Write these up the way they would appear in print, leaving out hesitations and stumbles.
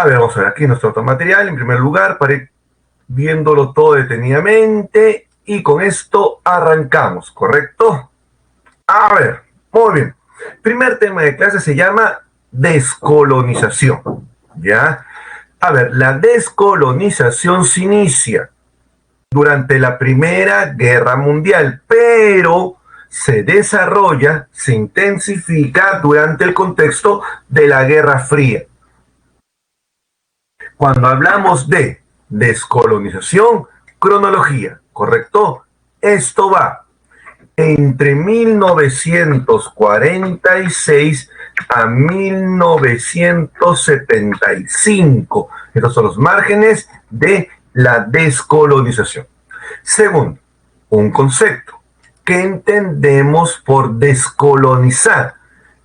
A ver, vamos a ver aquí nuestro otro material. En primer lugar, para ir viéndolo todo detenidamente. Y con esto arrancamos, ¿correcto? A ver, muy bien. Primer tema de clase se llama descolonización. ¿Ya? A ver, la descolonización se inicia durante la Primera Guerra Mundial, pero se desarrolla, se intensifica durante el contexto de la Guerra Fría. Cuando hablamos de descolonización, cronología, ¿correcto? Esto va entre 1946 a 1975. Estos son los márgenes de la descolonización. Segundo, un concepto. ¿Qué entendemos por descolonizar?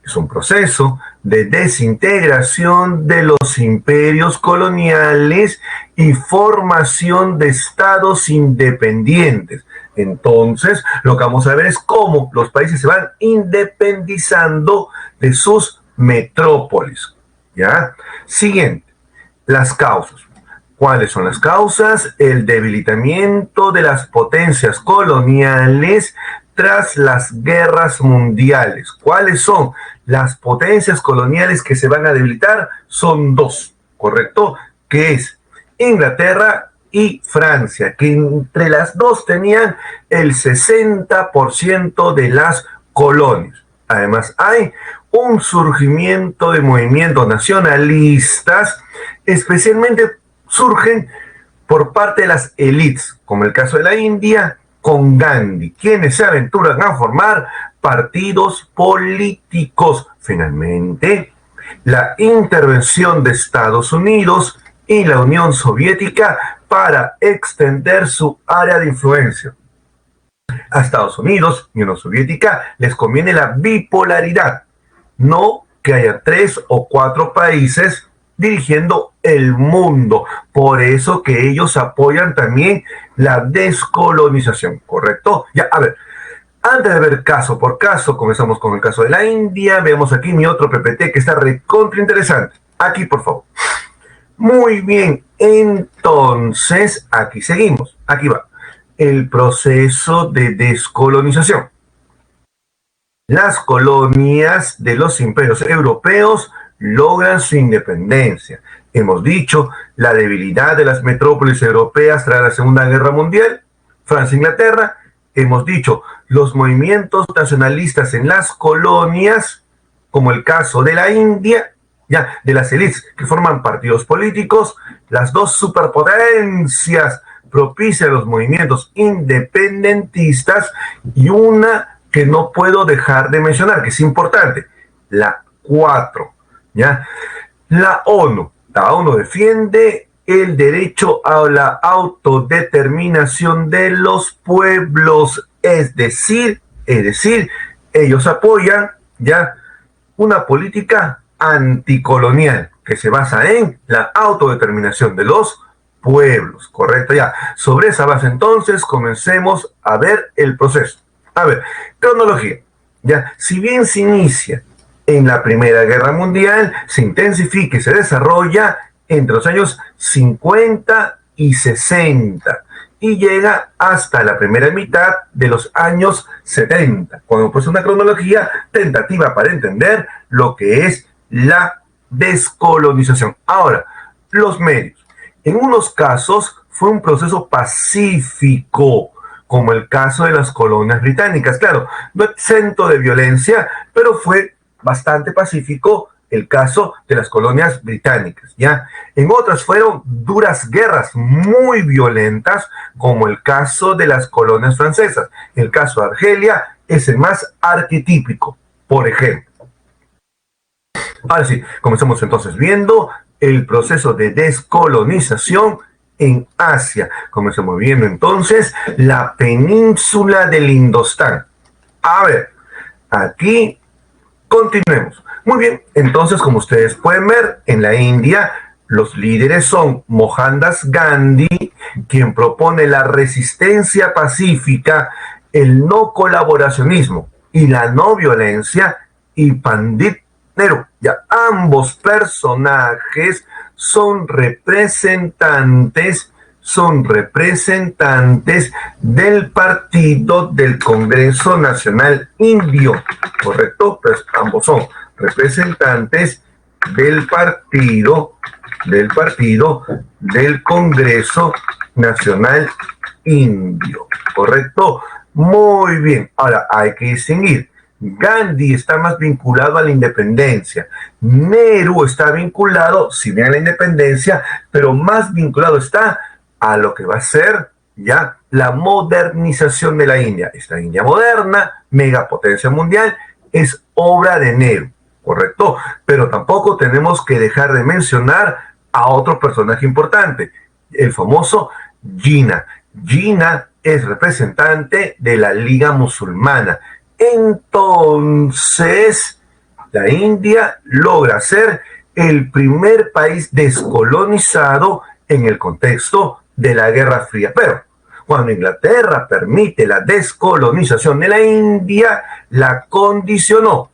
Es un proceso de desintegración de los imperios coloniales y formación de estados independientes. Entonces, lo que vamos a ver es cómo los países se van independizando de sus metrópolis. ¿Ya? Siguiente, las causas. ¿Cuáles son las causas? El debilitamiento de las potencias coloniales tras las guerras mundiales. ¿Cuáles son las potencias coloniales que se van a debilitar? Son dos, ¿correcto? Que es Inglaterra y Francia, que entre las dos tenían el 60% de las colonias. Además, hay un surgimiento de movimientos nacionalistas, especialmente surgen por parte de las élites, como el caso de la India, con Gandhi, quienes se aventuran a formar partidos políticos. Finalmente, la intervención de Estados Unidos y la Unión Soviética para extender su área de influencia. A Estados Unidos y Unión Soviética les conviene la bipolaridad, no que haya 3 o 4 países dirigiendo el mundo. Por eso que ellos apoyan también la descolonización, ¿correcto? Ya, a ver, antes de ver caso por caso, comenzamos con el caso de la India. Veamos aquí mi otro PPT que está recontra interesante. Aquí, por favor. Muy bien, entonces, aquí seguimos. Aquí va. El proceso de descolonización. Las colonias de los imperios europeos logran su independencia. Hemos dicho la debilidad de las metrópolis europeas tras la Segunda Guerra Mundial, Francia e Inglaterra. Hemos dicho los movimientos nacionalistas en las colonias, como el caso de la India, ya, de las élites que forman partidos políticos. Las dos superpotencias propician los movimientos independentistas, y una que no puedo dejar de mencionar, que es importante, la 4. ¿Ya? La ONU defiende el derecho a la autodeterminación de los pueblos, es decir, ellos apoyan ya una política anticolonial que se basa en la autodeterminación de los pueblos, ¿correcto? Ya, sobre esa base entonces comencemos a ver el proceso. A ver, cronología. Ya, si bien se inicia en la Primera Guerra Mundial, se intensifica y se desarrolla entre los años 50 y 60 y llega hasta la primera mitad de los años 70, cuando pues una cronología tentativa para entender lo que es la descolonización. Ahora, los medios. En unos casos fue un proceso pacífico, como el caso de las colonias británicas. Claro, no exento de violencia, pero fue bastante pacífico el caso de las colonias británicas, ¿ya? En otras fueron duras guerras muy violentas, como el caso de las colonias francesas. El caso de Argelia es el más arquetípico, por ejemplo. Ahora sí, comenzamos entonces viendo el proceso de descolonización en Asia. Comencemos viendo entonces la península del Indostán. A ver, aquí continuemos. Muy bien, entonces como ustedes pueden ver, en la India los líderes son Mohandas Gandhi, quien propone la resistencia pacífica, el no colaboracionismo y la no violencia, y Pandit Nehru. Ya ambos personajes son representantes del partido del Congreso Nacional Indio, ¿correcto? Pues ambos son representantes del partido del Congreso Nacional Indio, ¿correcto? Muy bien. Ahora hay que distinguir. Gandhi está más vinculado a la independencia. Nehru está vinculado, si bien a la independencia, pero más vinculado está a lo que va a ser ya la modernización de la India. Esta India moderna, megapotencia mundial, es obra de Nehru, ¿correcto? Pero tampoco tenemos que dejar de mencionar a otro personaje importante, el famoso Jinnah. Jinnah es representante de la Liga Musulmana. Entonces, la India logra ser el primer país descolonizado en el contexto de la Guerra Fría. Pero cuando Inglaterra permite la descolonización de la India, la condicionó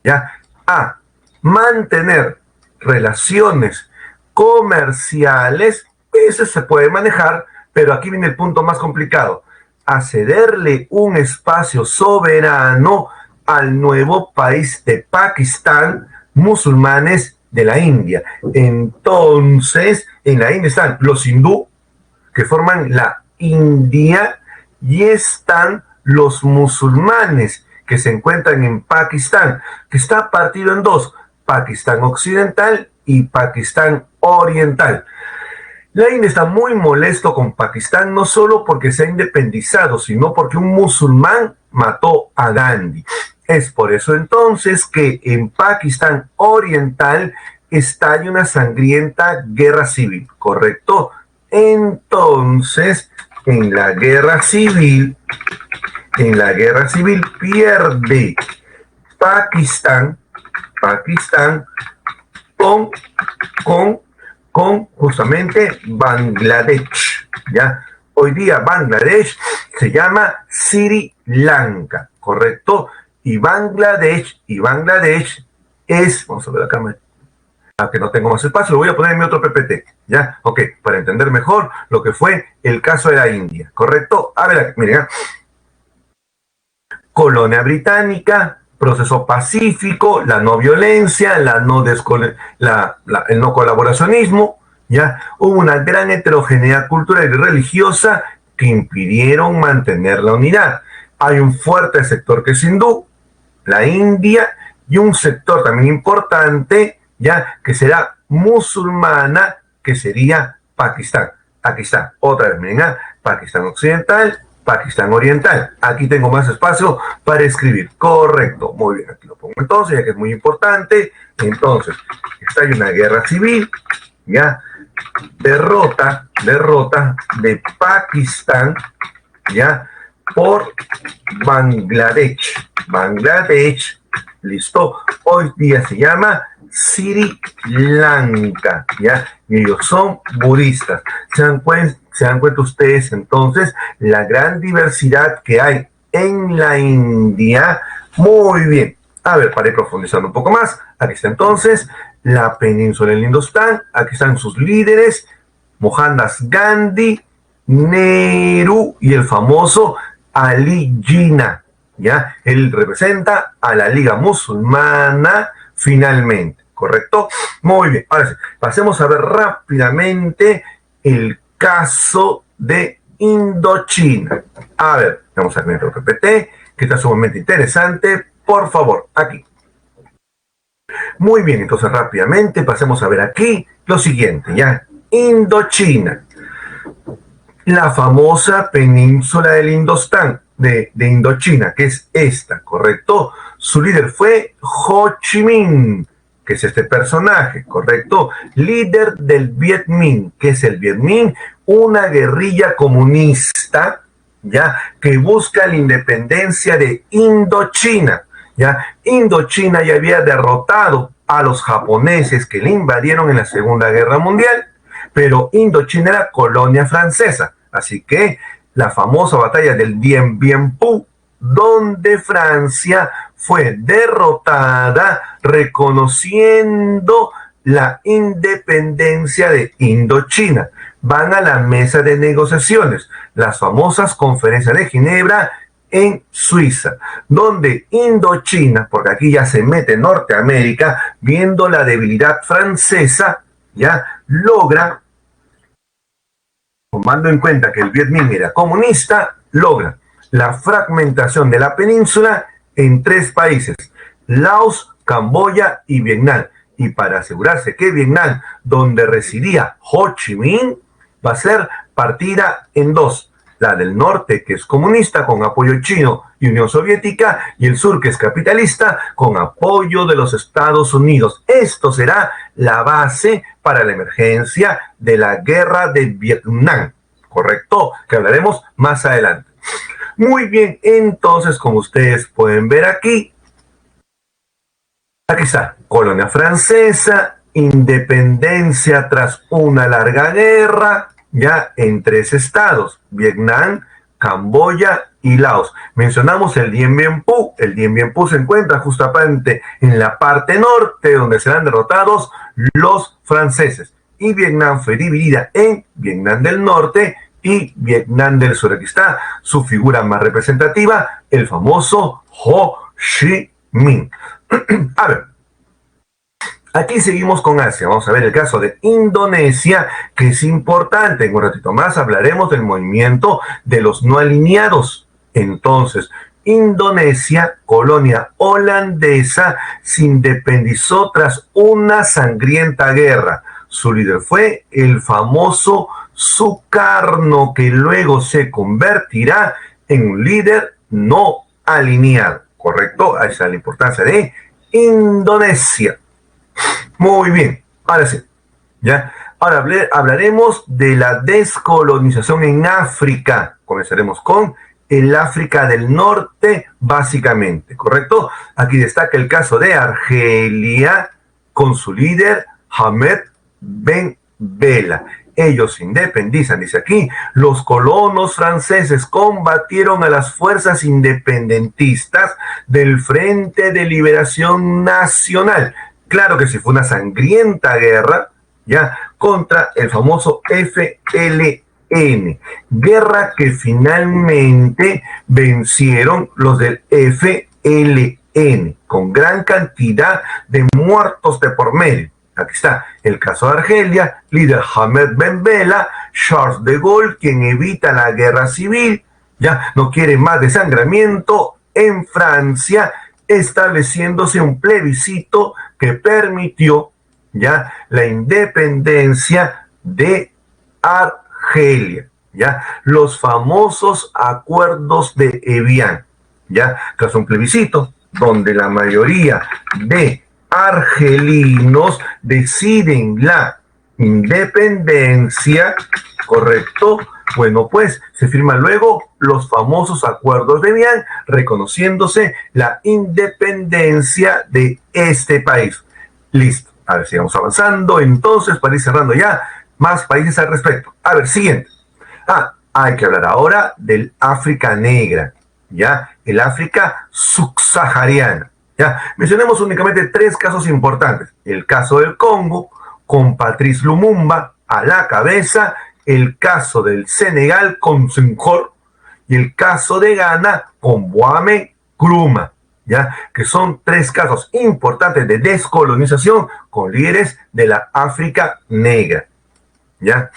ya a mantener relaciones comerciales. Eso se puede manejar, pero aquí viene el punto más complicado: a cederle un espacio soberano al nuevo país de Pakistán, musulmanes de la India. Entonces, en la India están los hindú, que forman la India, y están los musulmanes, que se encuentran en Pakistán, que está partido en dos: Pakistán occidental y Pakistán oriental. La India está muy molesto con Pakistán, no solo porque se ha independizado, sino porque un musulmán mató a Gandhi. Es por eso entonces que en Pakistán oriental estalla una sangrienta guerra civil, ¿correcto? Entonces, en la guerra civil pierde Pakistán con justamente Bangladesh, ¿ya? Hoy día Bangladesh se llama Sri Lanka, ¿correcto? Y Bangladesh es, vamos a ver acá, que no tengo más espacio, lo voy a poner en mi otro PPT, ¿ya? Ok, para entender mejor lo que fue el caso de la India, ¿correcto? A ver, miren, colonia británica, proceso pacífico, la no violencia, el no colaboracionismo, ya hubo una gran heterogeneidad cultural y religiosa que impidieron mantener la unidad. Hay un fuerte sector que es hindú, la India, y un sector también importante, ya que será musulmana, que sería Pakistán. Aquí está, otra vez, miren, Pakistán occidental, Pakistán oriental. Aquí tengo más espacio para escribir. Correcto, muy bien, aquí lo pongo entonces, ya que es muy importante. Entonces, está ahí una guerra civil, ya, derrota de Pakistán, ya, por Bangladesh. Listo, hoy día se llama Sri Lanka, ¿ya? Y ellos son budistas. ¿Se dan cuenta ustedes entonces la gran diversidad que hay en la India? Muy bien. A ver, para ir profundizando un poco más, aquí está entonces la península del Indostán, aquí están sus líderes, Mohandas Gandhi, Nehru y el famoso Ali Jinnah, ¿ya? Él representa a la Liga Musulmana finalmente, ¿correcto? Muy bien, ahora sí, pasemos a ver rápidamente el caso de Indochina. A ver, vamos a ver otro PPT, que está sumamente interesante, por favor, aquí. Muy bien, entonces rápidamente pasemos a ver aquí lo siguiente, ¿ya? Indochina, la famosa península del Indostán, de Indochina, que es esta, ¿correcto? Su líder fue Ho Chi Minh, que es este personaje, ¿correcto? Líder del Viet Minh, que es el Viet Minh, una guerrilla comunista, ¿ya? Que busca la independencia de Indochina, ¿ya? Indochina ya había derrotado a los japoneses que le invadieron en la Segunda Guerra Mundial, pero Indochina era colonia francesa, así que la famosa batalla del Dien Bien Phu, donde Francia fue derrotada reconociendo la independencia de Indochina. Van a la mesa de negociaciones, las famosas conferencias de Ginebra en Suiza, donde Indochina, porque aquí ya se mete Norteamérica, viendo la debilidad francesa, ya logra, tomando en cuenta que el Viet Minh era comunista, logra la fragmentación de la península en 3 países, Laos, Camboya y Vietnam. Y para asegurarse que Vietnam, donde residía Ho Chi Minh, va a ser partida en 2. La del norte, que es comunista, con apoyo chino y Unión Soviética, y el sur, que es capitalista, con apoyo de los Estados Unidos. Esto será la base para la emergencia de la guerra de Vietnam, ¿correcto? Que hablaremos más adelante. Muy bien, entonces, como ustedes pueden ver aquí está, colonia francesa, independencia tras una larga guerra, ya en 3 estados, Vietnam, Camboya y Laos. Mencionamos el Dien Bien Phu. El Dien Bien Phu se encuentra justamente en la parte norte, donde serán derrotados los franceses. Y Vietnam fue dividida en Vietnam del Norte y Vietnam del Sur. Aquí está su figura más representativa, el famoso Ho Chi Minh. A ver, aquí seguimos con Asia. Vamos a ver el caso de Indonesia, que es importante. En un ratito más hablaremos del movimiento de los no alineados. Entonces, Indonesia, colonia holandesa, se independizó tras una sangrienta guerra. Su líder fue el famoso Sukarno, que luego se convertirá en un líder no alineado. ¿Correcto? Ahí está la importancia de Indonesia. Muy bien, ahora sí, ¿ya? Ahora hablaremos de la descolonización en África. Comenzaremos con el África del Norte, básicamente, ¿correcto? Aquí destaca el caso de Argelia con su líder Ahmed Ben Bella. Ellos se independizan, dice aquí. Los colonos franceses combatieron a las fuerzas independentistas del Frente de Liberación Nacional. Claro que sí, fue una sangrienta guerra, ya, contra el famoso FLN. Guerra que finalmente vencieron los del FLN, con gran cantidad de muertos de por medio. Aquí está el caso de Argelia, líder Ahmed Ben Bella, Charles de Gaulle, quien evita la guerra civil, ya no quiere más desangramiento en Francia, estableciéndose un plebiscito que permitió ya la independencia de Argelia, ya los famosos acuerdos de Evian, ya tras un plebiscito donde la mayoría de argelinos deciden la independencia, ¿correcto? Bueno, pues se firman luego los famosos acuerdos de Evian, reconociéndose la independencia de este país. Listo. A ver, sigamos avanzando. Entonces, para ir cerrando ya, más países al respecto. A ver, siguiente. Hay que hablar ahora del África negra, ¿ya? El África subsahariana, ¿ya? Mencionemos únicamente 3 casos importantes. El caso del Congo, con Patrice Lumumba a la cabeza, el caso del Senegal con Senghor y el caso de Ghana con Kwame Nkrumah, ¿ya? Que son 3 casos importantes de descolonización con líderes de la África negra, ¿ya?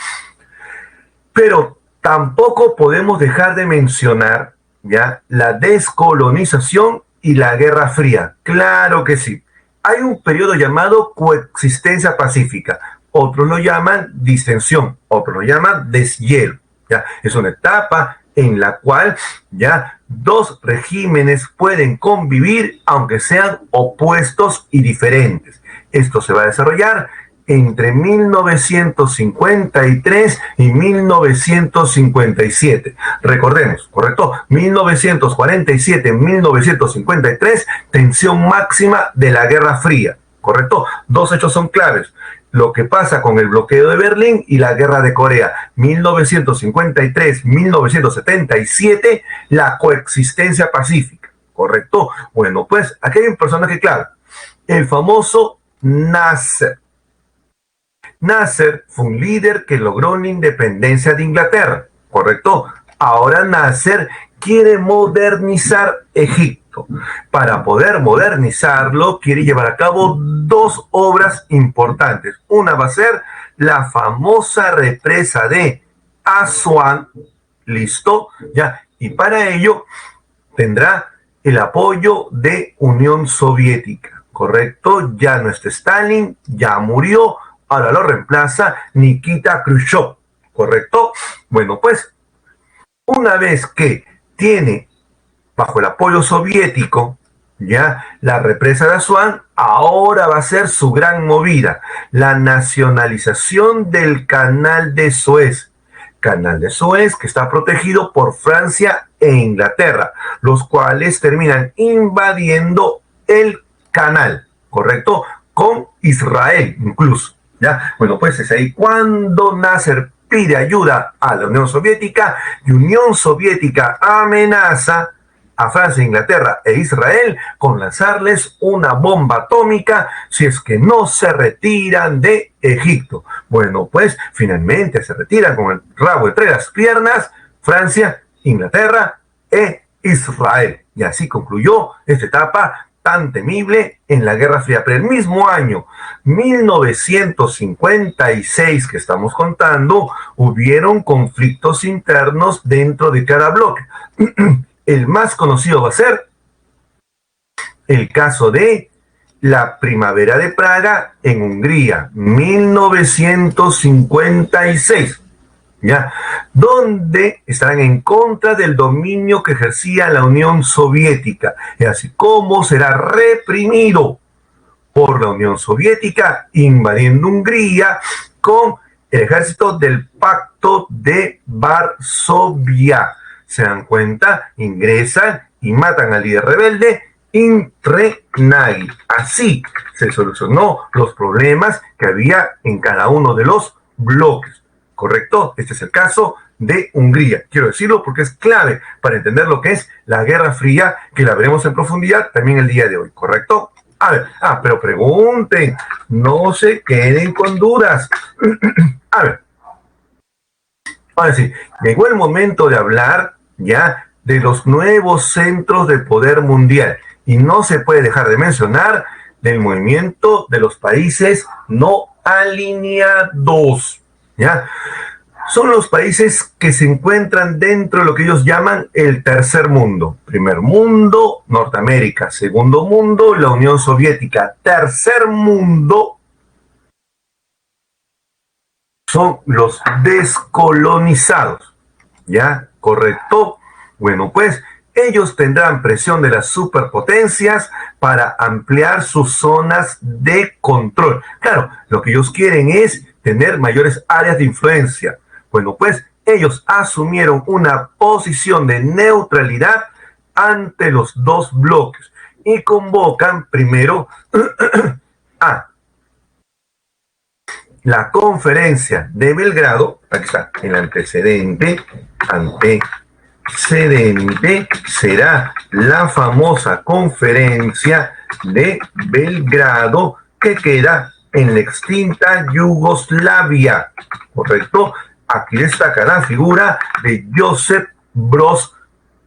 Pero tampoco podemos dejar de mencionar, ¿ya?, la descolonización y la Guerra Fría. Claro que sí. Hay un periodo llamado coexistencia pacífica. Otros lo llaman distensión, otros lo llaman deshielo, ¿ya? Es una etapa en la cual ya 2 regímenes pueden convivir aunque sean opuestos y diferentes. Esto se va a desarrollar entre 1953 y 1957. Recordemos, ¿correcto? 1947-1953, tensión máxima de la Guerra Fría, ¿correcto? 2 hechos son claves. lo que pasa con el bloqueo de Berlín y la guerra de Corea, 1953-1977, la coexistencia pacífica, ¿correcto? Bueno, pues aquí hay un personaje clave, el famoso Nasser. Nasser fue un líder que logró la independencia de Inglaterra, ¿correcto? Ahora Nasser quiere modernizar Egipto. Para poder modernizarlo, quiere llevar a cabo dos obras importantes. Una va a ser la famosa represa de Asuán, ¿listo? ¿Ya? Y para ello tendrá el apoyo de Unión Soviética, ¿correcto? Ya no está Stalin, ya murió, ahora lo reemplaza Nikita Khrushchev, ¿correcto? Bueno, pues una vez que tiene bajo el apoyo soviético ya la represa de Asuán, ahora va a ser su gran movida, la nacionalización del canal de Suez. Canal de Suez que está protegido por Francia e Inglaterra, los cuales terminan invadiendo el canal, ¿correcto? Con Israel incluso, ¿ya? Bueno, pues es ahí cuando Nasser pide ayuda a la Unión Soviética y Unión Soviética amenaza a Francia, Inglaterra e Israel con lanzarles una bomba atómica si es que no se retiran de Egipto. Bueno, pues finalmente se retiran con el rabo entre las piernas Francia, Inglaterra e Israel. Y así concluyó esta etapa tan temible en la Guerra Fría. Pero el mismo año, 1956 que estamos contando, hubieron conflictos internos dentro de cada bloque. El más conocido va a ser el caso de la Primavera de Praga en Hungría, 1956. ¿Ya? Donde estarán en contra del dominio que ejercía la Unión Soviética, y así como será reprimido por la Unión Soviética, invadiendo Hungría con el ejército del Pacto de Varsovia. Se dan cuenta, ingresan y matan al líder rebelde Imre Nagy. Así se solucionó los problemas que había en cada uno de los bloques. ¿Correcto? Este es el caso de Hungría. Quiero decirlo porque es clave para entender lo que es la Guerra Fría, que la veremos en profundidad también el día de hoy. ¿Correcto? A ver, pero pregunten, no se queden con dudas. A ver, ahora sí, llegó el momento de hablar ya de los nuevos centros de poder mundial. Y no se puede dejar de mencionar del movimiento de los países no alineados. ¿Ya? Son los países que se encuentran dentro de lo que ellos llaman el tercer mundo. Primer mundo, Norteamérica. Segundo mundo, la Unión Soviética. Tercer mundo son los descolonizados. ¿Ya? ¿Correcto? Bueno, pues ellos tendrán presión de las superpotencias para ampliar sus zonas de control. Claro, lo que ellos quieren es tener mayores áreas de influencia. Bueno, pues ellos asumieron una posición de neutralidad ante los dos bloques y convocan primero a la conferencia de Belgrado. Aquí está el antecedente será la famosa conferencia de Belgrado que queda en la extinta Yugoslavia, ¿correcto? Aquí destaca la figura de Josip Broz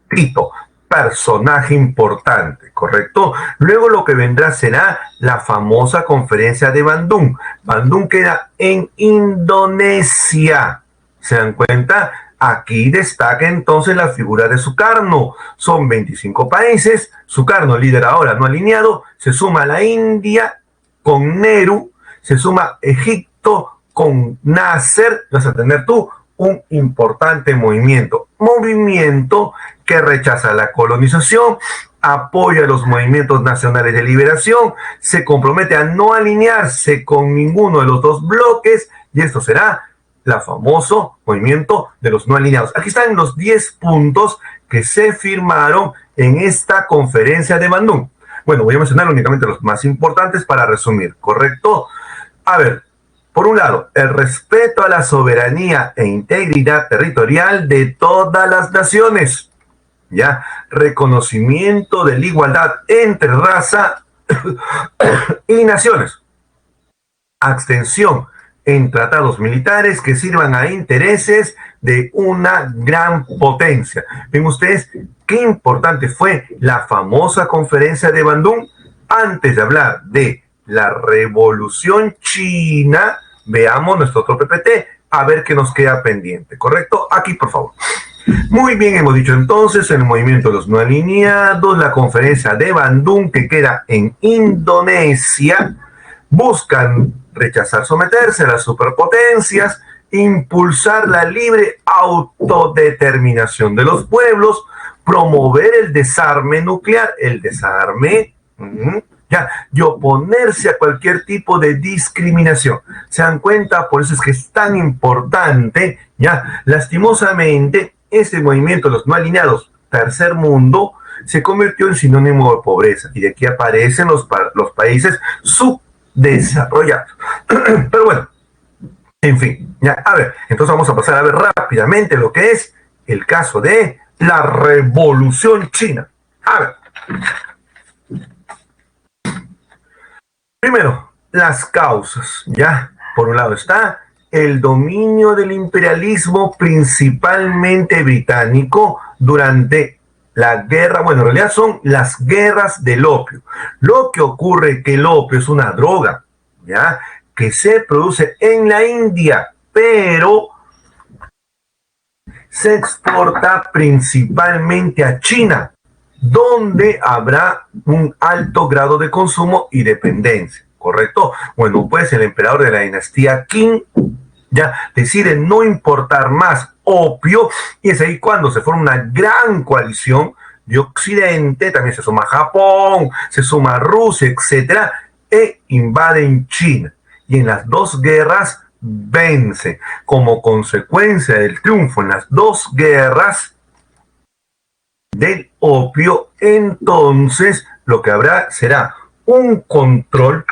Tito, personaje importante, ¿correcto? Luego lo que vendrá será la famosa conferencia de Bandung. Bandung queda en Indonesia. ¿Se dan cuenta? Aquí destaca entonces la figura de Sukarno. Son 25 países. Sukarno, líder ahora no alineado, se suma la India con Nehru, se suma Egipto con Nasser. Vas a tener tú un importante movimiento que rechaza la colonización, apoya los movimientos nacionales de liberación, se compromete a no alinearse con ninguno de los dos bloques, y esto será el famoso movimiento de los no alineados. Aquí están los 10 puntos que se firmaron en esta conferencia de Bandung. Bueno, voy a mencionar únicamente los más importantes para resumir, ¿correcto? A ver, Por un lado, el respeto a la soberanía e integridad territorial de todas las naciones. ¿Ya? Reconocimiento de la igualdad entre raza y naciones. Abstención en tratados militares que sirvan a intereses de una gran potencia. Ven ustedes qué importante fue la famosa conferencia de Bandung. Antes de hablar de la revolución china, veamos nuestro otro PPT, a ver qué nos queda pendiente, ¿correcto? Aquí, por favor. Muy bien, hemos dicho entonces el movimiento de los no alineados, la conferencia de Bandung que queda en Indonesia, buscan rechazar someterse a las superpotencias, impulsar la libre autodeterminación de los pueblos, promover el desarme nuclear, y oponerse a cualquier tipo de discriminación. ¿Se dan cuenta? Por eso es que es tan importante, lastimosamente, este movimiento de los no alineados, tercer mundo, se convirtió en sinónimo de pobreza, y de aquí aparecen los países subdesarrollados. Pero bueno, en fin, a ver, entonces vamos a pasar a ver rápidamente lo que es el caso de la Revolución China. A ver. Primero, las causas, Por un lado está el dominio del imperialismo principalmente británico durante la guerra, bueno, en realidad son las guerras del opio. Lo que ocurre es que el opio es una droga, que se produce en la India, pero se exporta principalmente a China, donde habrá un alto grado de consumo y dependencia, ¿correcto? Bueno, pues el emperador de la dinastía Qing decide no importar más opio, y es ahí cuando se forma una gran coalición de Occidente, también se suma Japón, se suma Rusia, etcétera, e invaden China. Y en las dos guerras vence. Como consecuencia del triunfo en las dos guerras del opio, entonces lo que habrá será un control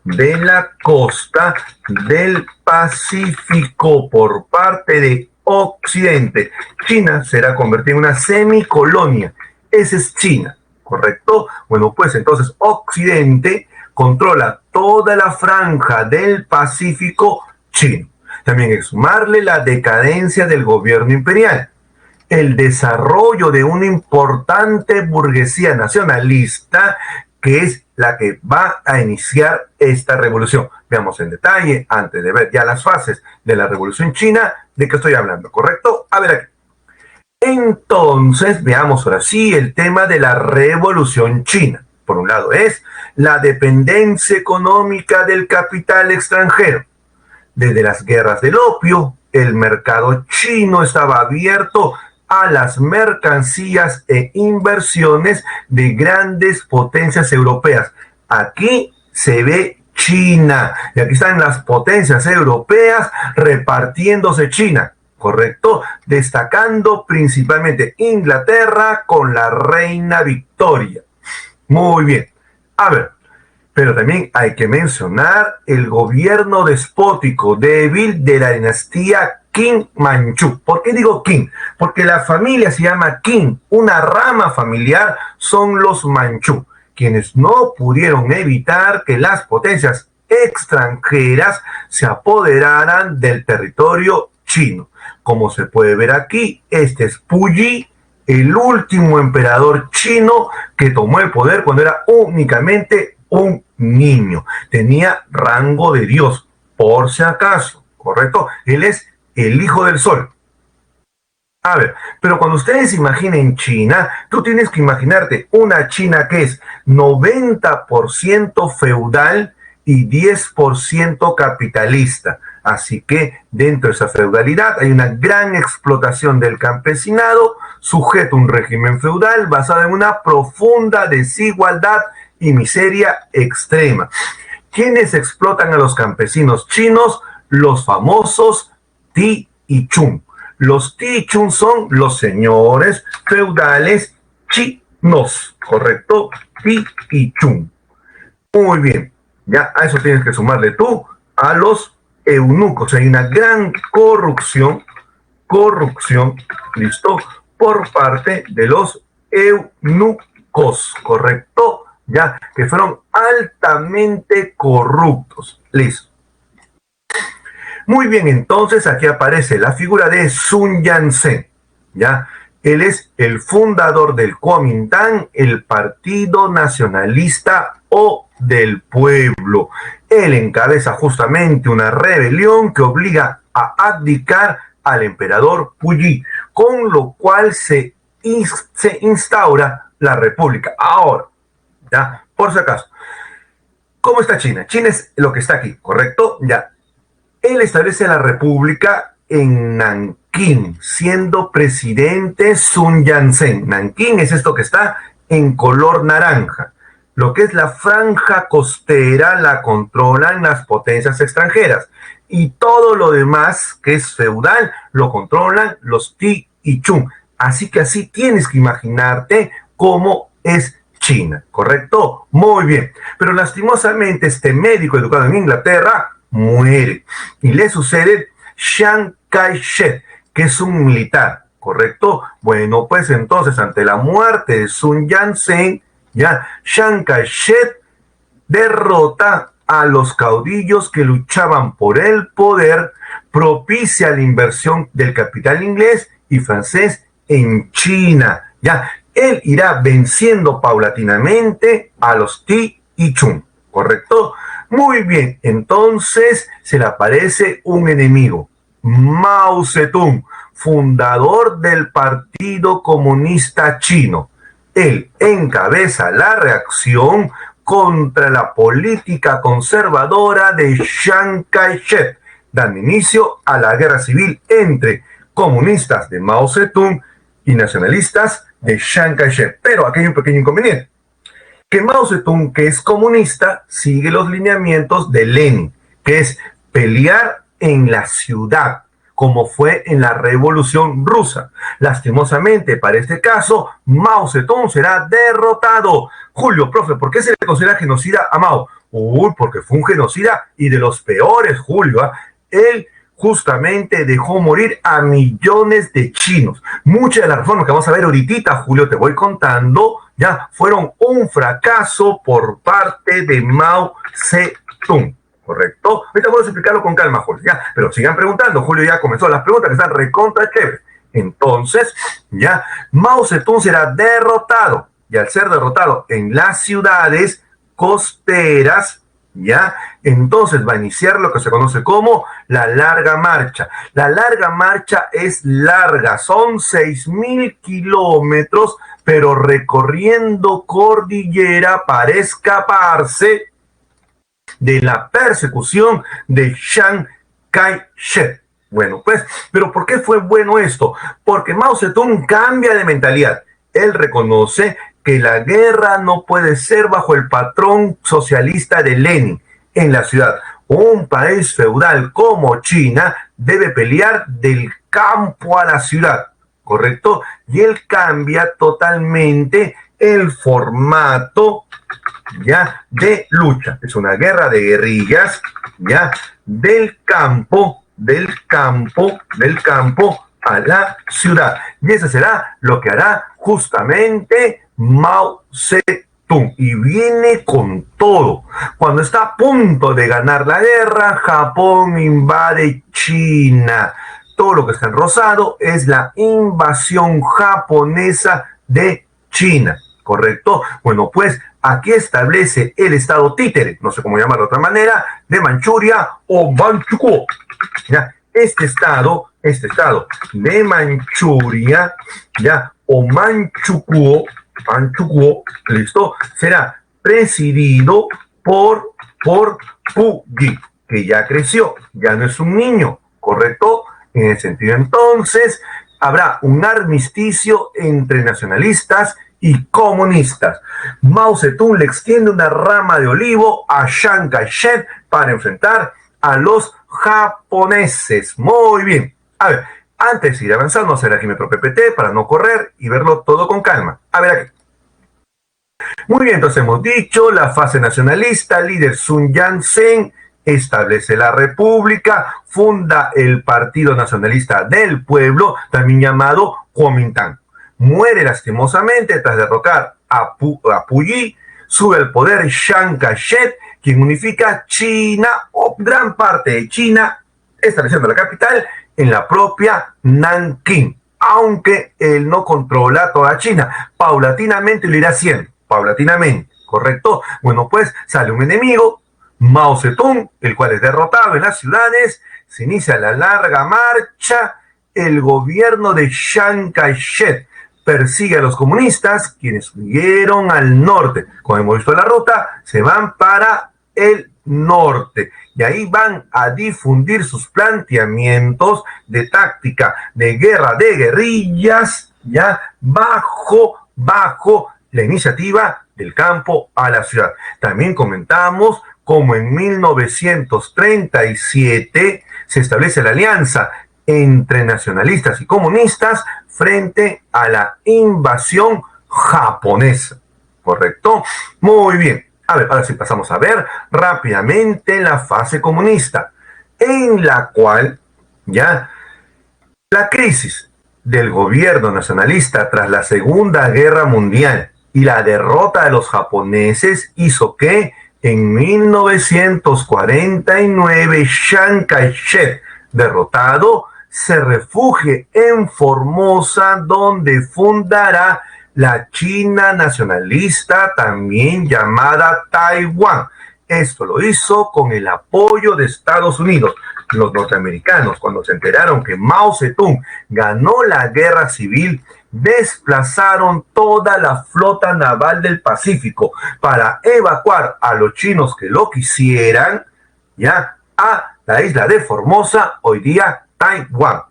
de la costa del Pacífico por parte de Occidente. China será convertida en una semicolonia. Esa es China, ¿correcto? Bueno, pues entonces Occidente controla toda la franja del Pacífico chino. También es sumarle la decadencia del gobierno imperial, el desarrollo de una importante burguesía nacionalista que es la que va a iniciar esta revolución. Veamos en detalle, antes de ver ya las fases de la revolución china, de qué estoy hablando, ¿correcto? A ver aquí. Entonces, veamos ahora sí el tema de la revolución china. Por un lado es la dependencia económica del capital extranjero. Desde las guerras del opio, el mercado chino estaba abierto a las mercancías e inversiones de grandes potencias europeas. Aquí se ve China, y aquí están las potencias europeas repartiéndose China, ¿correcto? Destacando principalmente Inglaterra con la reina Victoria. Muy bien. A ver, pero también hay que mencionar el gobierno despótico débil de la dinastía Qing Manchú. ¿Por qué digo Qing? Porque la familia se llama Qing, una rama familiar son los Manchú, quienes no pudieron evitar que las potencias extranjeras se apoderaran del territorio chino. Como se puede ver aquí, este es Puyi, el último emperador chino que tomó el poder cuando era únicamente un niño. Tenía rango de Dios, por si acaso, ¿correcto? Él es el hijo del sol. A ver, pero cuando ustedes imaginen China, tú tienes que imaginarte una China que es 90% feudal y 10% capitalista. Así que dentro de esa feudalidad hay una gran explotación del campesinado, sujeto a un régimen feudal basado en una profunda desigualdad y miseria extrema. ¿Quiénes explotan a los campesinos chinos? Los famosos Ti y Chun. Los Ti y Chun son los señores feudales chinos, ¿correcto? Ti y Chun. Muy bien, ya a eso tienes que sumarle tú a los eunucos. Hay una gran corrupción, listo, por parte de los eunucos, ¿correcto? Ya, que fueron altamente corruptos. Listo. Muy bien, entonces aquí aparece la figura de Sun Yat-sen, ¿ya? Él es el fundador del Kuomintang, el Partido Nacionalista o del Pueblo. Él encabeza justamente una rebelión que obliga a abdicar al emperador Puyi, con lo cual se instaura la república. Ahora, ya, por si acaso, ¿cómo está China? China es lo que está aquí, ¿correcto? Ya. Él establece la república en Nankín, siendo presidente Sun Yat-sen. Nankín es esto que está en color naranja. Lo que es la franja costera la controlan las potencias extranjeras. Y todo lo demás, que es feudal, lo controlan los Ti y Chun. Así que así tienes que imaginarte cómo es China, ¿correcto? Muy bien. Pero lastimosamente este médico educado en Inglaterra muere. Y le sucede Chiang Kai-shek, que es un militar, ¿correcto? Bueno, pues entonces ante la muerte de Sun Yat-sen, ya Chiang Kai-shek derrota a los caudillos que luchaban por el poder, propicia la inversión del capital inglés y francés en China. Ya, él irá venciendo paulatinamente a los Ti y Chun, ¿correcto? Muy bien, entonces se le aparece un enemigo, Mao Zedong, fundador del Partido Comunista Chino. Él encabeza la reacción contra la política conservadora de Chiang Kai-shek, dando inicio a la guerra civil entre comunistas de Mao Zedong y nacionalistas de Chiang Kai-shek. Pero aquí hay un pequeño inconveniente, que Mao Zedong, que es comunista, sigue los lineamientos de Lenin, que es pelear en la ciudad, como fue en la Revolución Rusa. Lastimosamente, para este caso, Mao Zedong será derrotado. Julio, profe, ¿por qué se le considera genocida a Mao? Uy, porque fue un genocida y de los peores, Julio, ¿eh? Él justamente dejó morir a millones de chinos. Muchas de las reformas que vamos a ver ahorita, Julio, te voy contando, ya fueron un fracaso por parte de Mao Zedong, ¿correcto? Ahorita vamos a explicarlo con calma, Julio, ya, pero sigan preguntando. Julio ya comenzó las preguntas que están recontra chéveres. Entonces, ya, Mao Zedong será derrotado, y al ser derrotado en las ciudades costeras, ¿ya? Entonces va a iniciar lo que se conoce como la larga marcha. La larga marcha es larga, son 6,000 kilómetros, pero recorriendo cordillera para escaparse de la persecución de Chiang Kai-shek. Bueno, pues, ¿pero por qué fue bueno esto? Porque Mao Zedong cambia de mentalidad. Él reconoce que la guerra no puede ser bajo el patrón socialista de Lenin en la ciudad. Un país feudal como China debe pelear del campo a la ciudad, ¿correcto? Y él cambia totalmente el formato, ya, de lucha. Es una guerra de guerrillas, ya, del campo a la ciudad. Y eso será lo que hará justamente Mao Zedong. Y viene con todo. Cuando está a punto de ganar la guerra, Japón invade China. Todo lo que está en rosado es la invasión japonesa de China, ¿correcto? Bueno, pues aquí establece el estado títere, no sé cómo llamarlo de otra manera, de Manchuria o Manchukuo. ¿Ya? Este estado de Manchuria, ya, o Manchukuo, listo, será presidido por Puyi, que ya creció, ya no es un niño, ¿correcto? En ese sentido, entonces, habrá un armisticio entre nacionalistas y comunistas. Mao Zedong le extiende una rama de olivo a Chiang Kai-shek para enfrentar a los japoneses. Muy bien. A ver, antes de seguir avanzando, vamos a hacer aquí mi propio PPT para no correr y verlo todo con calma. A ver aquí. Muy bien, entonces hemos dicho, la fase nacionalista, líder Sun Yat-sen, establece la república, funda el Partido Nacionalista del Pueblo, también llamado Kuomintang. Muere lastimosamente tras derrocar a Puyi, sube al poder Chiang Kai-shek, quien unifica China o gran parte de China, estableciendo la capital en la propia Nankín. Aunque él no controla toda China, paulatinamente lo irá haciendo, paulatinamente, ¿correcto? Bueno, pues sale un enemigo, Mao Zedong, el cual es derrotado en las ciudades, se inicia la larga marcha, el gobierno de Chiang Kai-shek persigue a los comunistas, quienes huyeron al norte. Como hemos visto la ruta, se van para el norte y ahí van a difundir sus planteamientos de táctica de guerra de guerrillas, ya bajo la iniciativa del campo a la ciudad. También comentamos cómo en 1937 se establece la alianza entre nacionalistas y comunistas frente a la invasión japonesa, ¿correcto? Muy bien. A ver, ahora sí pasamos a ver rápidamente la fase comunista, en la cual ya la crisis del gobierno nacionalista tras la Segunda Guerra Mundial y la derrota de los japoneses hizo que en 1949 Chiang Kai-shek, derrotado, se refugie en Formosa, donde fundará la China nacionalista, también llamada Taiwán. Esto lo hizo con el apoyo de Estados Unidos. Los norteamericanos, cuando se enteraron que Mao Zedong ganó la guerra civil, desplazaron toda la flota naval del Pacífico para evacuar a los chinos que lo quisieran, ya, a la isla de Formosa, hoy día Taiwán.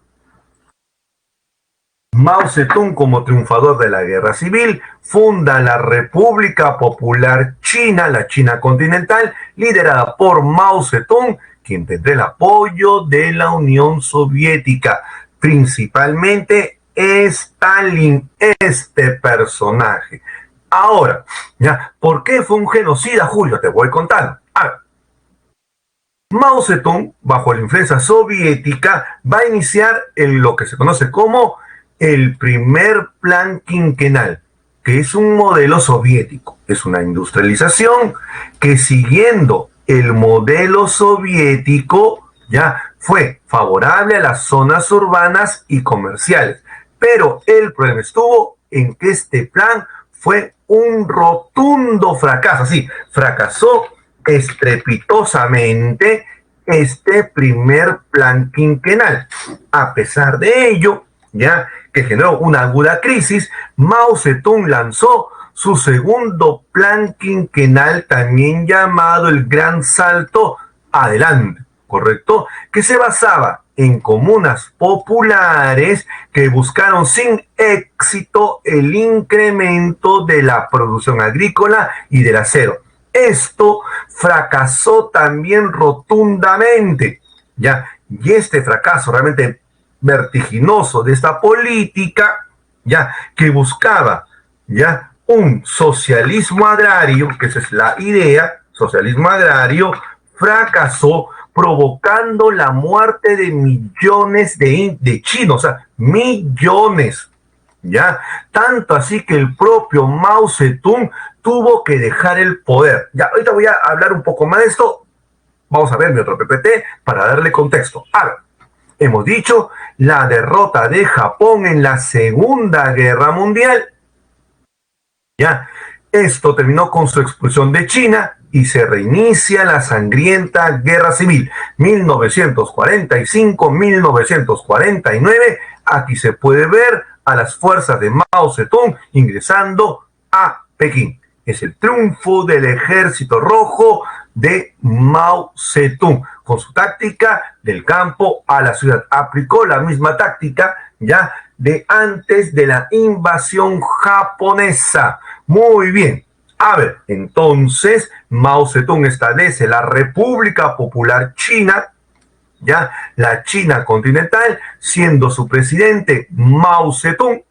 Mao Zedong, como triunfador de la guerra civil, funda la República Popular China, la China continental, liderada por Mao Zedong, quien tendrá el apoyo de la Unión Soviética, principalmente Stalin, este personaje. Ahora, ¿ya? ¿Por qué fue un genocida, Julio? Te voy contando. Mao Zedong, bajo la influencia soviética, va a iniciar lo que se conoce como el primer plan quinquenal, que es un modelo soviético. Es una industrialización que, siguiendo el modelo soviético, ya fue favorable a las zonas urbanas y comerciales. Pero el problema estuvo en que este plan fue un rotundo fracaso. Sí, fracasó estrepitosamente este primer plan quinquenal. A pesar de ello, ya que generó una aguda crisis, Mao Zedong lanzó su segundo plan quinquenal, también llamado el Gran Salto Adelante, ¿correcto? Que se basaba en comunas populares que buscaron sin éxito el incremento de la producción agrícola y del acero. Esto fracasó también rotundamente, ¿ya? Y este fracaso realmente vertiginoso de esta política, ya, que buscaba, ya, un socialismo agrario, que esa es la idea, socialismo agrario, fracasó, provocando la muerte de millones de chinos, o sea, millones, ya, tanto así que el propio Mao Zedong tuvo que dejar el poder. Ya, ahorita voy a hablar un poco más de esto, vamos a ver mi otro PPT para darle contexto. Ahora, hemos dicho la derrota de Japón en la Segunda Guerra Mundial. Ya, esto terminó con su expulsión de China y se reinicia la sangrienta Guerra Civil 1945-1949. Aquí se puede ver a las fuerzas de Mao Zedong ingresando a Pekín. Es el triunfo del Ejército Rojo de Mao Zedong, con su táctica del campo a la ciudad. Aplicó la misma táctica ya de antes de la invasión japonesa. Muy bien. A ver, entonces Mao Zedong establece la República Popular China, ya la China continental, siendo su presidente Mao Zedong,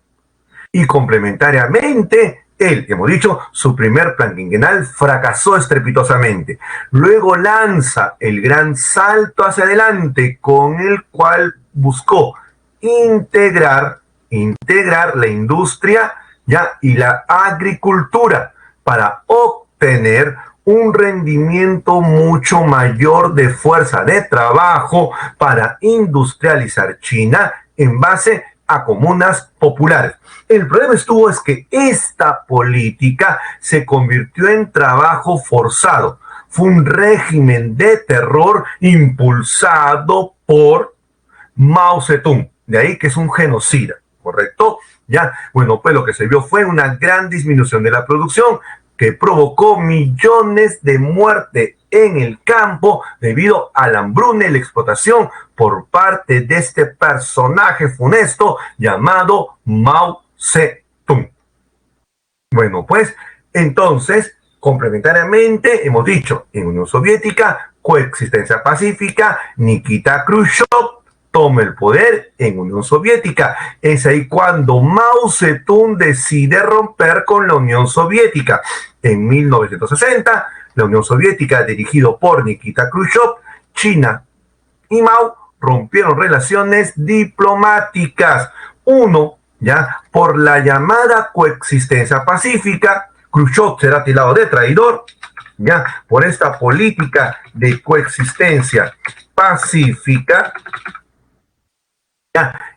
y complementariamente Él, hemos dicho, su primer plan quinquenal fracasó estrepitosamente. Luego lanza el gran salto hacia adelante con el cual buscó integrar la industria ya y la agricultura para obtener un rendimiento mucho mayor de fuerza de trabajo para industrializar China en base a comunas populares. El problema estuvo es que esta política se convirtió en trabajo forzado. Fue un régimen de terror impulsado por Mao Zedong. De ahí que es un genocida, ¿correcto? Ya, bueno, pues lo que se vio fue una gran disminución de la producción que provocó millones de muertes en el campo debido a la hambruna y la explotación por parte de este personaje funesto llamado Mao Zedong. Bueno, pues entonces, complementariamente, hemos dicho, en Unión Soviética, coexistencia pacífica, Nikita Khrushchev toma el poder en Unión Soviética. Es ahí cuando Mao Zedong decide romper con la Unión Soviética. En 1960, la Unión Soviética, dirigido por Nikita Khrushchev, China y Mao rompieron relaciones diplomáticas. Uno, ya, por la llamada coexistencia pacífica. Khrushchev será tildado de traidor, ya, por esta política de coexistencia pacífica.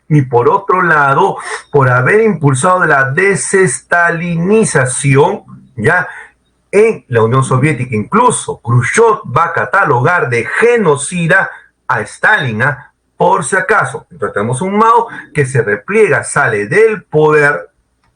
Y por otro lado, por haber impulsado la desestalinización, ya, en la Unión Soviética. Incluso Khrushchev va a catalogar de genocida a Stalin, por si acaso. Entonces tenemos un Mao que se repliega, sale del poder,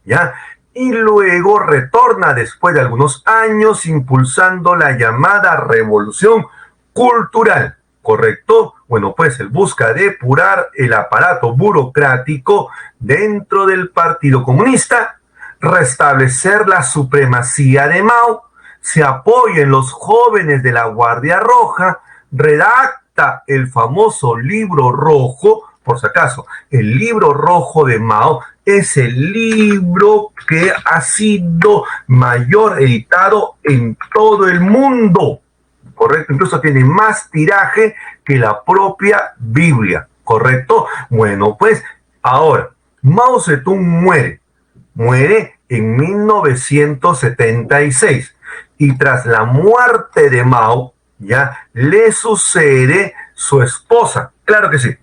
ya, y luego retorna después de algunos años impulsando la llamada revolución cultural. ¿Correcto? Bueno, pues él busca depurar el aparato burocrático dentro del Partido Comunista, restablecer la supremacía de Mao, se apoya en los jóvenes de la Guardia Roja, redacta el famoso libro rojo. Por si acaso, el libro rojo de Mao es el libro que ha sido mayor editado en todo el mundo. Correcto, incluso tiene más tiraje que la propia Biblia, ¿correcto? Bueno, pues ahora, Mao Zedong muere en 1976 y tras la muerte de Mao, ya le sucede su esposa, claro que sí.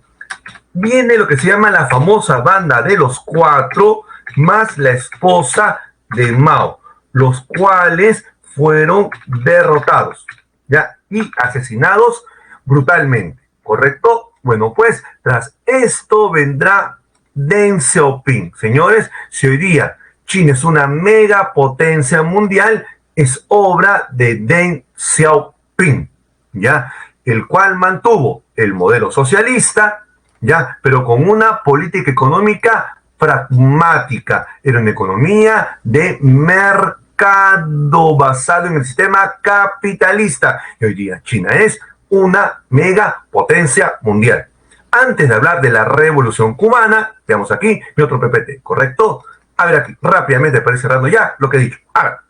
Viene lo que se llama la famosa banda de los cuatro, más la esposa de Mao, los cuales fueron derrotados, ¿ya? Y asesinados brutalmente, ¿correcto? Bueno, pues tras esto vendrá Deng Xiaoping. Señores, si hoy día China es una megapotencia mundial, es obra de Deng Xiaoping, ¿ya? El cual mantuvo el modelo socialista, ¿ya? Pero con una política económica pragmática. Era una economía de mercado basado en el sistema capitalista. Y hoy día China es una megapotencia mundial. Antes de hablar de la revolución cubana, veamos aquí mi otro PPT, ¿correcto? A ver aquí, rápidamente para ir cerrando ya lo que he dicho. Ahora,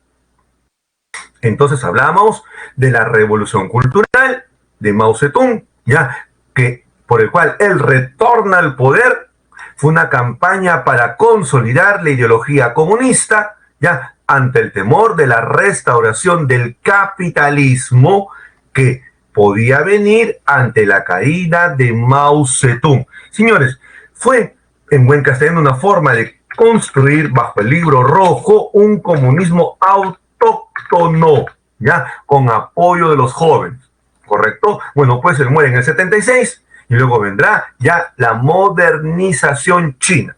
entonces hablamos de la revolución cultural de Mao Zedong, ya que por el cual él retorna al poder. Fue una campaña para consolidar la ideología comunista, ya, ante el temor de la restauración del capitalismo que podía venir ante la caída de Mao Zedong. Señores, fue en buen castellano una forma de construir bajo el libro rojo un comunismo autóctono, ya, con apoyo de los jóvenes, ¿correcto? Bueno, pues él muere en el 76 y luego vendrá ya la modernización china.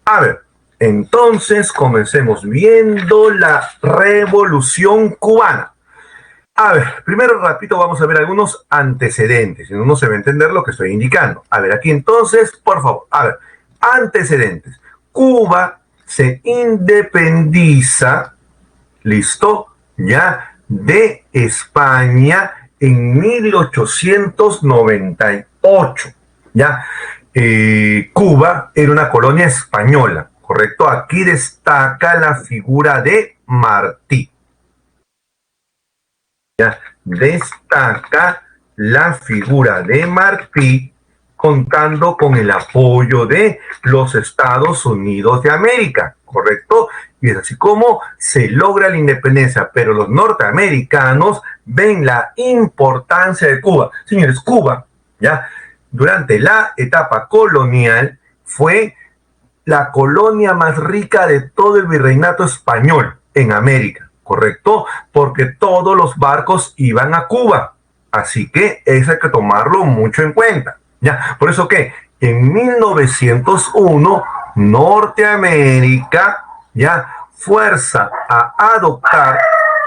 A ver, entonces comencemos viendo la revolución cubana. A ver, primero rapidito vamos a ver algunos antecedentes, si no, no se va a entender lo que estoy indicando. A ver, aquí entonces, por favor, a ver, antecedentes. Cuba se independiza, listo, ya, de España en 1898, ya. Cuba era una colonia española, ¿correcto? Aquí destaca la figura de Martí. Ya, destaca la figura de Martí contando con el apoyo de los Estados Unidos de América, ¿correcto? Y es así como se logra la independencia, pero los norteamericanos ven la importancia de Cuba. Señores, Cuba, ya, durante la etapa colonial fue la colonia más rica de todo el virreinato español en América, ¿correcto? Porque todos los barcos iban a Cuba. Así que eso hay que tomarlo mucho en cuenta. ¿Ya? Por eso que en 1901 Norteamérica ya fuerza a adoptar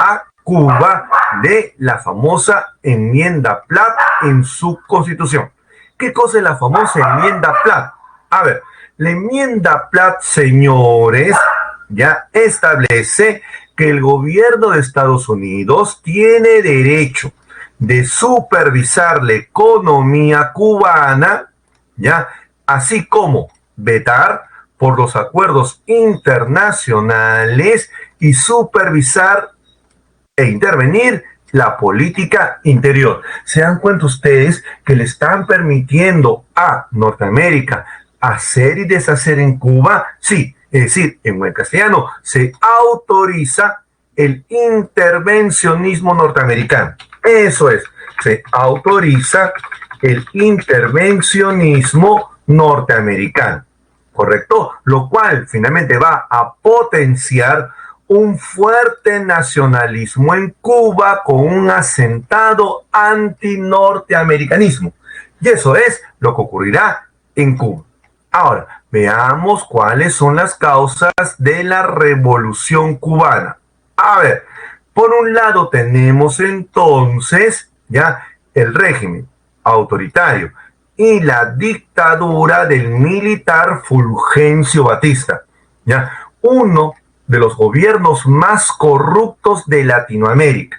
a Cuba de la famosa enmienda Platt en su constitución. ¿Qué cosa es la famosa enmienda Platt? A ver, la enmienda Platt, señores, ya establece que el gobierno de Estados Unidos tiene derecho de supervisar la economía cubana, ya, así como vetar por los acuerdos internacionales y supervisar e intervenir la política interior. ¿Se dan cuenta ustedes que le están permitiendo a Norteamérica hacer y deshacer en Cuba? Sí, es decir, en buen castellano, se autoriza el intervencionismo norteamericano. Eso es, se autoriza el intervencionismo norteamericano, ¿correcto? Lo cual finalmente va a potenciar un fuerte nacionalismo en Cuba con un asentado antinorteamericanismo. Y eso es lo que ocurrirá en Cuba. Ahora, veamos cuáles son las causas de la Revolución Cubana. A ver, por un lado tenemos entonces ya el régimen autoritario y la dictadura del militar Fulgencio Batista, ya uno de los gobiernos más corruptos de Latinoamérica.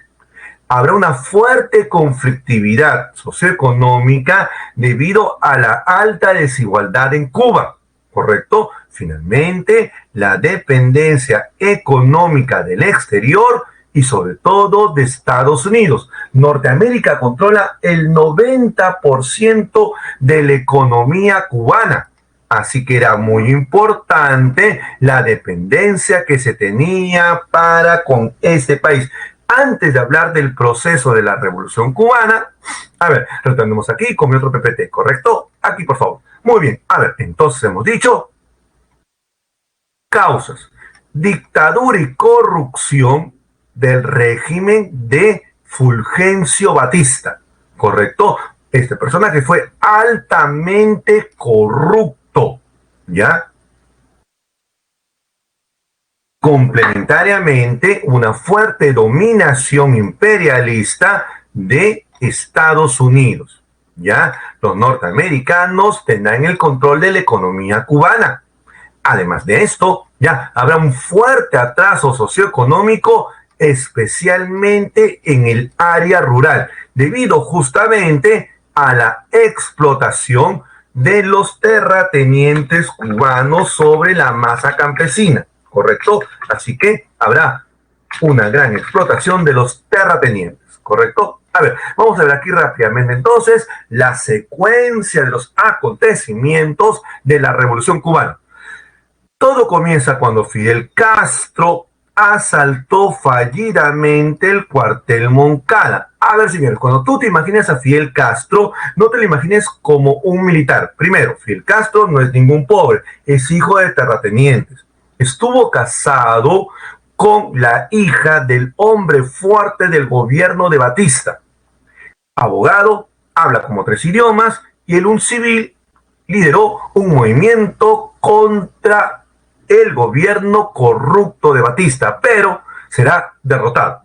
Habrá una fuerte conflictividad socioeconómica debido a la alta desigualdad en Cuba, ¿correcto? Finalmente, la dependencia económica del exterior y sobre todo de Estados Unidos. Norteamérica controla el 90% de la economía cubana. Así que era muy importante la dependencia que se tenía para con este país. Antes de hablar del proceso de la Revolución Cubana, a ver, retornemos aquí con mi otro PPT, ¿correcto? Aquí, por favor. Muy bien, a ver, entonces hemos dicho causas, dictadura y corrupción del régimen de Fulgencio Batista, ¿correcto? Este personaje fue altamente corrupto, ¿ya? Complementariamente, una fuerte dominación imperialista de Estados Unidos, ¿ya? Los norteamericanos tendrán el control de la economía cubana. Además de esto, ya habrá un fuerte atraso socioeconómico, especialmente en el área rural, debido justamente a la explotación de los terratenientes cubanos sobre la masa campesina, ¿correcto? Así que habrá una gran explotación de los terratenientes, ¿correcto? A ver, vamos a ver aquí rápidamente entonces la secuencia de los acontecimientos de la Revolución Cubana. Todo comienza cuando Fidel Castro asaltó fallidamente el cuartel Moncada. A ver, señores, cuando tú te imaginas a Fidel Castro, no te lo imagines como un militar. Primero, Fidel Castro no es ningún pobre, es hijo de terratenientes. Estuvo casado con la hija del hombre fuerte del gobierno de Batista. Abogado, habla como 3 idiomas y él, un civil, lideró un movimiento contra el gobierno corrupto de Batista, pero será derrotado.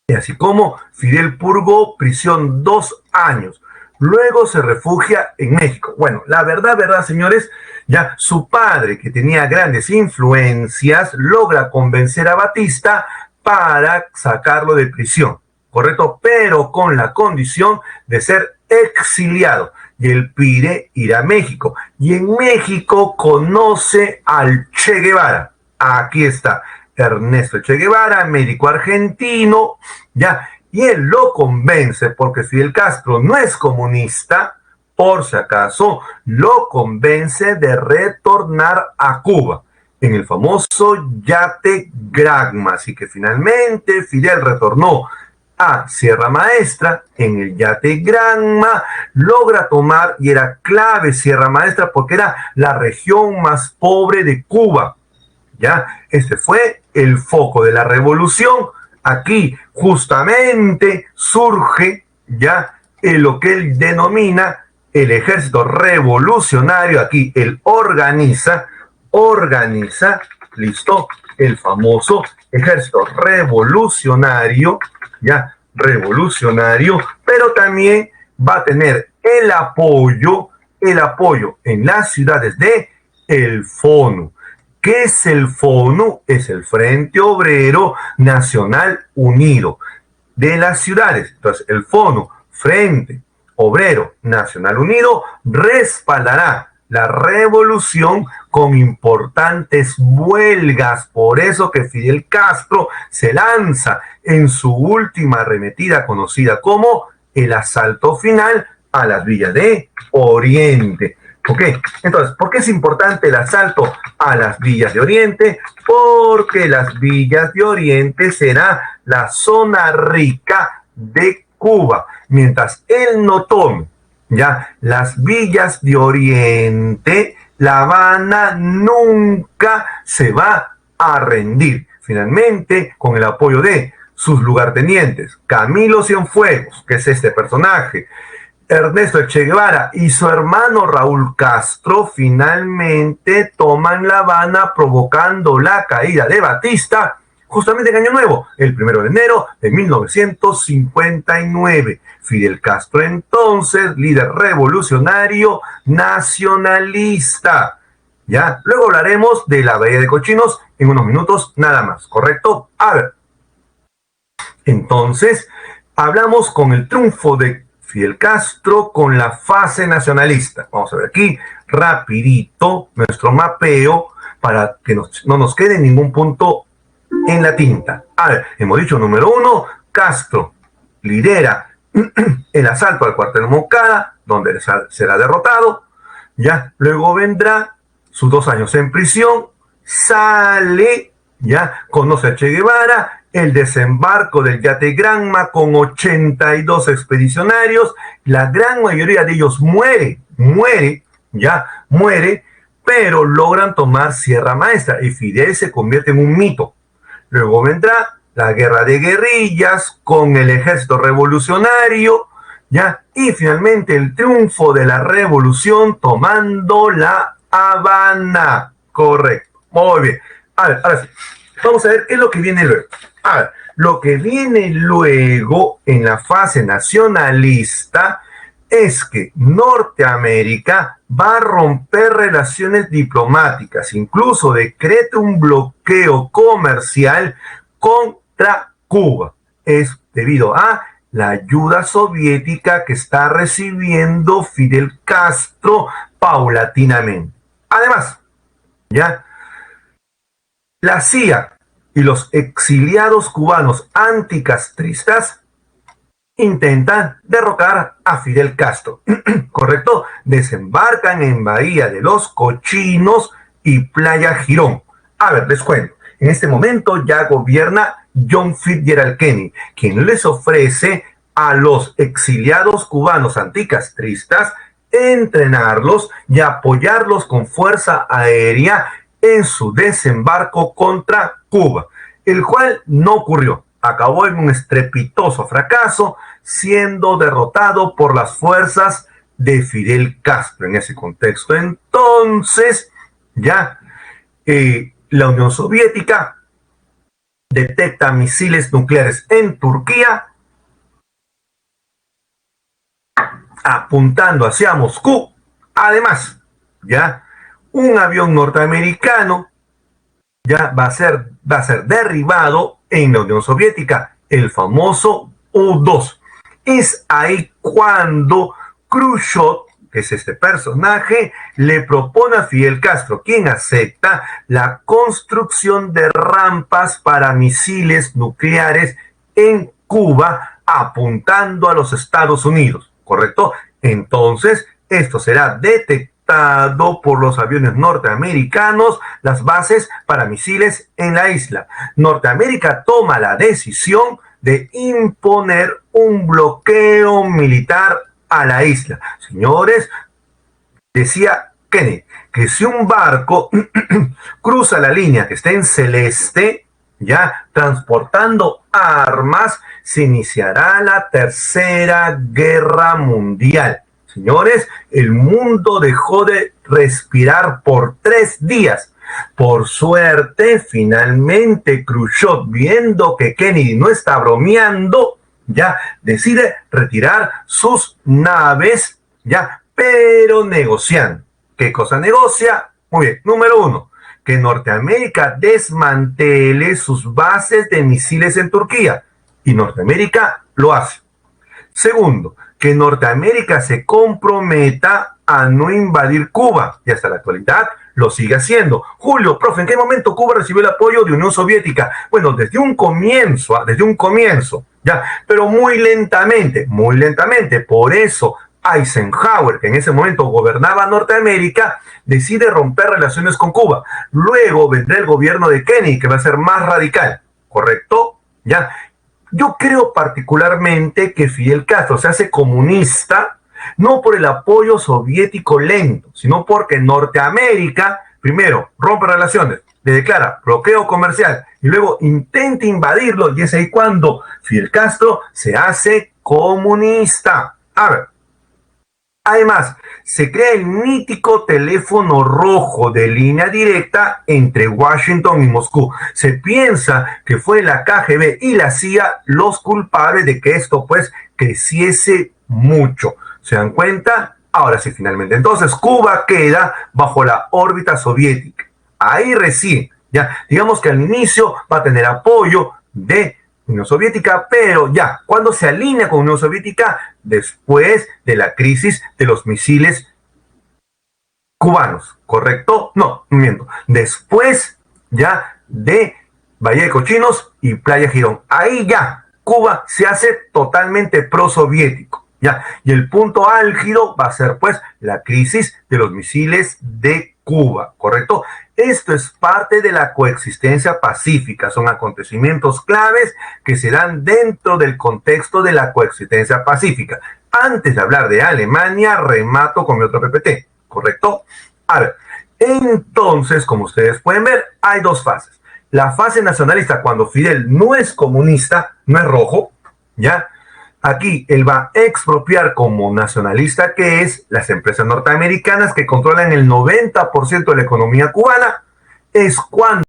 Y así como Fidel purgó prisión 2 años, luego se refugia en México. Bueno, la verdad, señores, ya su padre, que tenía grandes influencias, logra convencer a Batista para sacarlo de prisión, ¿correcto? Pero con la condición de ser exiliado. y él pide ir a México. Y en México conoce al Che Guevara. Aquí está, Ernesto Che Guevara, médico argentino, ya, y él lo convence, porque Fidel Castro no es comunista, por si acaso, lo convence de retornar a Cuba en el famoso yate Granma. Así que finalmente Fidel retornó a Sierra Maestra en el yate Granma, logra tomar, y era clave Sierra Maestra porque era la región más pobre de Cuba. Ya, este fue el foco de la revolución. Aquí justamente surge ya lo que él denomina el ejército revolucionario. Aquí él organiza, listo, el famoso ejército revolucionario, ya, revolucionario, pero también va a tener el apoyo en las ciudades de el FONU. ¿Qué es el FONU? Es el Frente Obrero Nacional Unido de las ciudades. Entonces, el FONU, Frente Obrero Nacional Unido, respaldará la revolución con importantes huelgas. Por eso que Fidel Castro se lanza en su última arremetida conocida como el asalto final a las villas de Oriente. Ok, entonces, ¿por qué es importante el asalto a las villas de Oriente? Porque las villas de Oriente será la zona rica de Cuba. Mientras él no tome ya las villas de Oriente, La Habana nunca se va a rendir. Finalmente, con el apoyo de sus lugartenientes, Camilo Cienfuegos, que es este personaje, Ernesto Che Guevara y su hermano Raúl Castro, finalmente toman La Habana, provocando la caída de Batista justamente en Año Nuevo, el 1 de enero de 1959. Fidel Castro, entonces líder revolucionario nacionalista. Ya, luego hablaremos de la Bahía de Cochinos en unos minutos nada más, ¿correcto? A ver, entonces hablamos con el triunfo de Fidel Castro con la fase nacionalista. Vamos a ver aquí rapidito nuestro mapeo para que no nos quede ningún punto en la tinta. A ver, hemos dicho número 1, Castro lidera el asalto al cuartel Moncada, donde será derrotado. Ya, luego vendrá sus 2 años en prisión, sale, ya, conoce a Che Guevara, el desembarco del yate Granma con 82 expedicionarios, la gran mayoría de ellos muere, pero logran tomar Sierra Maestra y Fidel se convierte en un mito. Luego vendrá la guerra de guerrillas con el ejército revolucionario, ya, y finalmente el triunfo de la revolución tomando La Habana. Correcto, muy bien. A ver, ahora sí, vamos a ver qué es lo que viene luego. A ver, lo que viene luego en la fase nacionalista es que Norteamérica va a romper relaciones diplomáticas, incluso decreta un bloqueo comercial contra Cuba. Es debido a la ayuda soviética que está recibiendo Fidel Castro paulatinamente. Además, ya, la CIA y los exiliados cubanos anticastristas intentan derrocar a Fidel Castro, ¿correcto? Desembarcan en Bahía de los Cochinos y Playa Girón. A ver, les cuento. En este momento ya gobierna John Fitzgerald Kennedy, quien les ofrece a los exiliados cubanos anticastristas entrenarlos y apoyarlos con fuerza aérea en su desembarco contra Cuba, el cual no ocurrió. Acabó en un estrepitoso fracaso, siendo derrotado por las fuerzas de Fidel Castro. En ese contexto, entonces, ya la Unión Soviética detecta misiles nucleares en Turquía, apuntando hacia Moscú. Además, ya un avión norteamericano ya va a ser derribado en la Unión Soviética, el famoso U-2. Es ahí cuando Khrushchev, que es este personaje, le propone a Fidel Castro, quien acepta la construcción de rampas para misiles nucleares en Cuba, apuntando a los Estados Unidos, ¿correcto? Entonces, esto será detectado por los aviones norteamericanos, las bases para misiles en la isla. Norteamérica toma la decisión de imponer un bloqueo militar a la isla. Señores, decía Kennedy que si un barco cruza la línea que está en celeste, ya transportando armas, se iniciará la Tercera Guerra Mundial. Señores, el mundo dejó de respirar por 3 días. Por suerte, finalmente Khrushchev, viendo que Kennedy no está bromeando, ya decide retirar sus naves, ya, pero negociando. ¿Qué cosa negocia? Muy bien, número 1, que Norteamérica desmantele sus bases de misiles en Turquía, y Norteamérica lo hace. Segundo, que Norteamérica se comprometa a no invadir Cuba, y hasta la actualidad lo sigue haciendo. Julio, profe, ¿en qué momento Cuba recibió el apoyo de Unión Soviética? Bueno, desde un comienzo, ya, pero muy lentamente. Por eso Eisenhower, que en ese momento gobernaba Norteamérica, decide romper relaciones con Cuba. Luego vendrá el gobierno de Kennedy, que va a ser más radical, ¿correcto? Ya. Yo creo particularmente que Fidel Castro se hace comunista no por el apoyo soviético lento, sino porque Norteamérica, primero, rompe relaciones, le declara bloqueo comercial y luego intenta invadirlo, y es ahí cuando Fidel Castro se hace comunista. A ver, además, se crea el mítico teléfono rojo de línea directa entre Washington y Moscú. Se piensa que fue la KGB y la CIA los culpables de que esto pues creciese mucho. ¿Se dan cuenta? Ahora sí, finalmente. Entonces, Cuba queda bajo la órbita soviética. Ahí recién, ya, digamos que al inicio va a tener apoyo de Unión Soviética, pero ya, cuando se alinea con Unión Soviética, después de la crisis de los misiles cubanos, ¿correcto? No, miento. Después ya de Valle de Cochinos y Playa Girón. Ahí ya, Cuba se hace totalmente prosoviético, ya. Y el punto álgido va a ser, pues, la crisis de los misiles de Cuba, ¿correcto? Esto es parte de la coexistencia pacífica, son acontecimientos claves que se dan dentro del contexto de la coexistencia pacífica. Antes de hablar de Alemania, remato con mi otro PPT, ¿correcto? A ver, entonces, como ustedes pueden ver, hay 2 fases. La fase nacionalista, cuando Fidel no es comunista, no es rojo, ¿ya? Aquí él va a expropiar como nacionalista, que es las empresas norteamericanas que controlan el 90% de la economía cubana. Es cuando